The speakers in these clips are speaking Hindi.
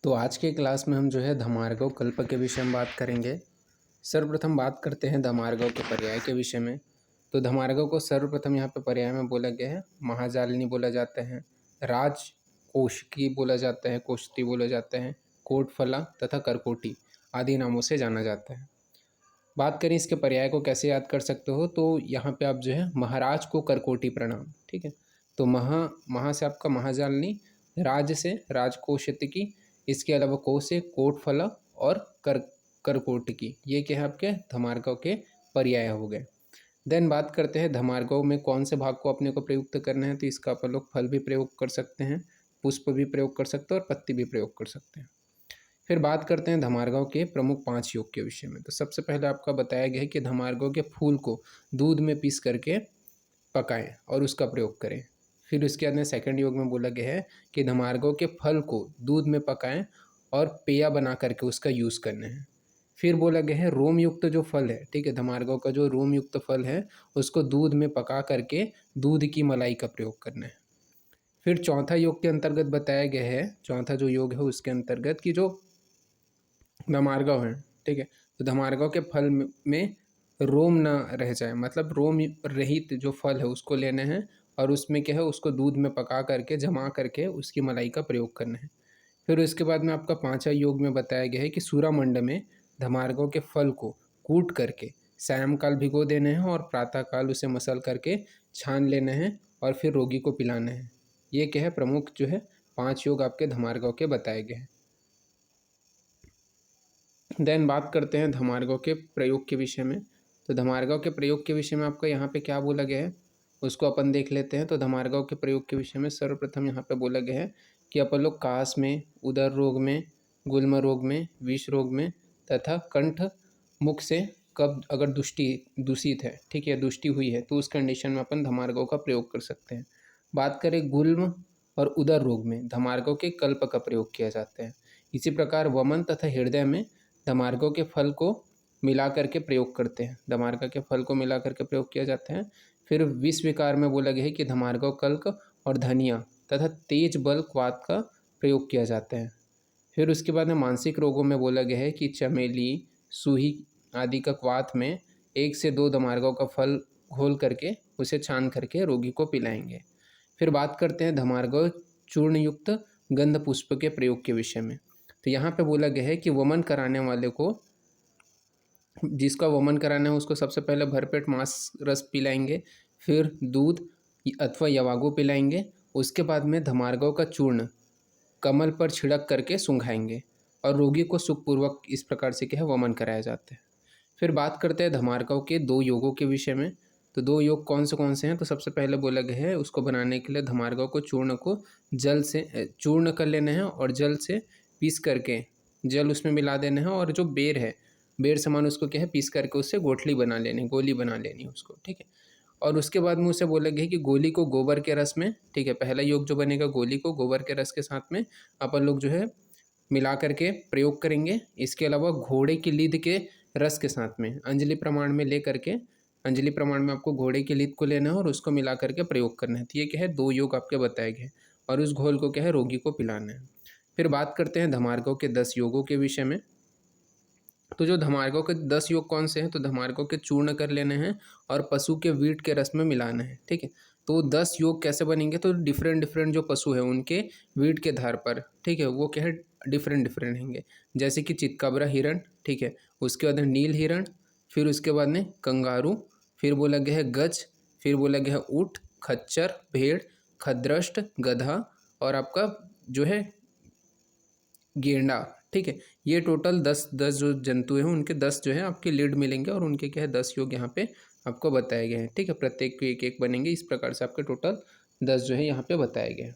तो आज के क्लास में हम जो है धमार्गव कल्प के विषय में बात करेंगे। सर्वप्रथम बात करते हैं धमार्गव के पर्याय के विषय में। तो धमार्गव को सर्वप्रथम यहाँ पे पर्याय में बोला गया है। महाजालिनी बोला जाता है, राज कोशकी बोला जाता है, कोष्ठी बोला जाता है, कोटफला तथा करकोटी आदि नामों से जाना जाता है। बात करें इसके पर्याय को कैसे याद कर सकते हो, तो यहाँ पे आप जो है महाराज को करकोटी प्रणाम, ठीक है। तो महा से आपका महाजालिनी, राज से राजकोशतिकी, इसके अलावा को से कोटफला और करकोटकी, ये क्या है आपके धमार्गव के पर्याय हो गए। देन बात करते हैं धमार्गव में कौन से भाग को अपने को प्रयुक्त करना है। तो इसका अपन लोग फल भी प्रयोग कर सकते हैं, पुष्प भी प्रयोग कर सकते हैं और पत्ती भी प्रयोग कर सकते हैं। फिर बात करते हैं धमार्गव के प्रमुख 5 योग के विषय में। तो सबसे पहले आपका बताया गया है कि धमार्गव के फूल को दूध में पीस करके पकाएं और उसका प्रयोग करें। फिर उसके बाद में सेकंड योग में बोला गया है कि धमार्गव के फल को दूध में पकाएं और पेया बना करके उसका यूज़ करना है। फिर बोला गया है रोम युक्त जो फल है, ठीक है, धमार्गव का जो रोम युक्त फल है उसको दूध में पका करके दूध की मलाई का प्रयोग करना है। फिर चौथा योग के अंतर्गत बताया गया है, चौथा जो योग है उसके अंतर्गत कि जो धमार्गव है, ठीक है, तो धमार्गव के फल में रोम ना रह जाए, मतलब रोम रहित जो फल है उसको लेना है और उसमें क्या है उसको दूध में पका करके जमा करके उसकी मलाई का प्रयोग करना है। फिर उसके बाद में आपका 5वां योग में बताया गया है कि सूरामंड में धमार्गव के फल को कूट करके सायंकाल भिगो देना है और प्रातःकाल उसे मसल करके छान लेना है और फिर रोगी को पिलाना है। ये क्या है प्रमुख जो है 5 योग आपके धमार्गव के बताए गए हैं। देन बात करते हैं धमार्गव के प्रयोग के विषय में। तो धमार्गव के प्रयोग के विषय में आपका यहाँ पे क्या बोला गया है उसको अपन देख लेते हैं। तो धमार्गव के प्रयोग के विषय में सर्वप्रथम यहाँ पे बोला गया है कि अपन लोग कास में, उदर रोग में, गुल्म रोग में, विष रोग में तथा कंठ मुख से कब्ज अगर दूषित है, ठीक है, दुष्टि हुई है तो उस कंडीशन में अपन धमार्गव का प्रयोग कर सकते हैं। बात करें गुल्म और उदर रोग में धमार्गव के कल्प का प्रयोग किया जाता है। इसी प्रकार वमन तथा हृदय में धमार्गव के फल को मिला करके प्रयोग करते हैं, धमार्गव के फल को मिला करके प्रयोग किया जाता है। फिर विष विकार में बोला गया है कि धमार्गव कल्क और धनिया तथा तेज बल क्वाथ का प्रयोग किया जाता है। फिर उसके बाद में मानसिक रोगों में बोला गया है कि चमेली, सूही आदि का क्वाथ में 1 से 2 धमार्गव का फल घोल करके उसे छान करके रोगी को पिलाएंगे। फिर बात करते हैं धमार्गव चूर्ण युक्त गंध पुष्प के प्रयोग के विषय में। तो यहाँ पे बोला गया है कि वमन कराने वाले को, जिसका वमन कराना है उसको सबसे पहले भरपेट मांस रस पिलाएंगे, फिर दूध अथवा यवागु पिलाएंगे। उसके बाद में धमार्गव का चूर्ण कमल पर छिड़क करके सूंघाएंगे और रोगी को सुखपूर्वक इस प्रकार से क्या है वमन कराया जाता है। फिर बात करते हैं धमार्गव के 2 योगों के विषय में। तो 2 योग कौन से हैं। तो सबसे पहले बोला गया है उसको बनाने के लिए धमार्गव को चूर्ण को जल से चूर्ण कर लेना है और जल से पीस करके जल उसमें मिला देना है और जो बेर है, बेर समान उसको क्या है पीस करके उससे गोठली बना लेनी, गोली बना लेनी उसको, ठीक है। और उसके बाद में उसे बोला गया कि गोली को गोबर के रस में, ठीक है, पहला योग जो बनेगा गोली को गोबर के रस के साथ में अपन लोग जो है मिला करके प्रयोग करेंगे। इसके अलावा घोड़े की लीद के रस के साथ में अंजलि प्रमाण में ले करके, अंजलि प्रमाण में आपको घोड़े की लीद को लेना है और उसको मिला करके प्रयोग करना है। तो ये क्या है 2 योग आपके बताए गए और उस घोल को क्या है रोगी को पिलाना है। फिर बात करते हैं धमार्गव के 10 योगों के विषय में। तो जो धमार्गव के 10 योग कौन से हैं। तो धमार्गव के चूर्ण कर लेने हैं और पशु के वीट के रस में मिलाना है, ठीक है। तो 10 योग कैसे बनेंगे। तो डिफरेंट जो पशु है उनके वीट के धार पर, ठीक है, वो क्या है डिफरेंट होंगे। जैसे कि चितकबरा हिरण, ठीक है, उसके बाद नील हिरण, फिर उसके बाद में कंगारू, फिर बोला गया है गज, फिर बोला गया है ऊँट, खच्चर, भेड़, खद्रष्ट, गधा और आपका जो है गेंडा, ठीक है। ये टोटल 10 जो जंतु हैं उनके 10 जो है आपके लीड मिलेंगे और उनके क्या है 10 योग यहाँ पे आपको बताए गए हैं, ठीक है। प्रत्येक के एक बनेंगे। इस प्रकार से आपके टोटल 10 जो है यहाँ पे बताए गए हैं।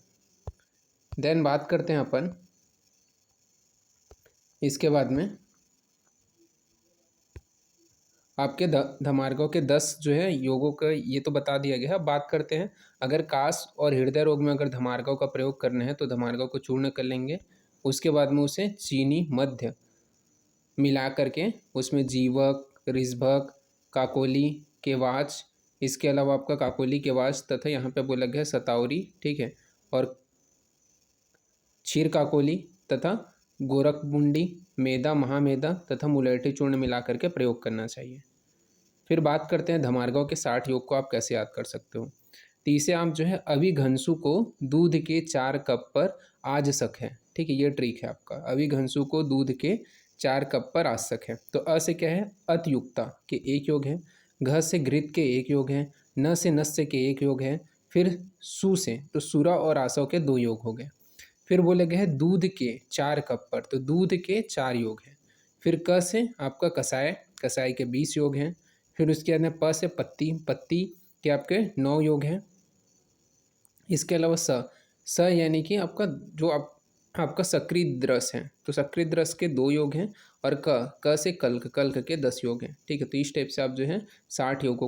देन बात करते हैं अपन इसके बाद में आपके धमार्गव के 10 जो है योगों का ये तो बता दिया गया है। अब बात करते हैं अगर कास और हृदय रोग में अगर धमार्गव का प्रयोग करना है तो धमार्गव को चूर्ण कर लेंगे। उसके बाद में उसे चीनी मध्य मिला करके उसमें जीवक, रिसभक, काकोली, केवाच, इसके अलावा आपका काकोली, केवाच तथा यहाँ पे बोला गया है सतावरी, ठीक है, और क्षीर काकोली तथा गोरखमुंडी, मेदा, महामेदा तथा मुलेठी चूर्ण मिला करके प्रयोग करना चाहिए। फिर बात करते हैं धमार्गाव के 60 योग को आप कैसे याद कर सकते हो। तो इसे आप जो है अभिघंसु को दूध के 4 कप पर आजसक है, ठीक है, ये ट्रिक है आपका। अभिघंसु को दूध के 4 कप पर आजसक है। तो अ से क्या है, अतयुक्ता के 1 योग है, घ से घृत के 1 योग है, न से नस्य के 1 योग है, फिर सु से तो सुरा और आसव के 2 योग हो गए। फिर बोले गए हैं दूध के 4 कप पर, तो दूध के 4 योग हैं। फिर क से आपका कसाय, कसाय के 20 योग हैं। फिर उसके बाद में प से पत्ती, पत्ती के आपके 9 योग हैं। इसके अलावा स यानी कि आपका जो आपका सक्रिय रस है, तो सक्रिय रस के 2 योग हैं। और क से कल्क, कल्क के 10 योग हैं, ठीक है। तो इस टाइप से आप जो है 60 योगों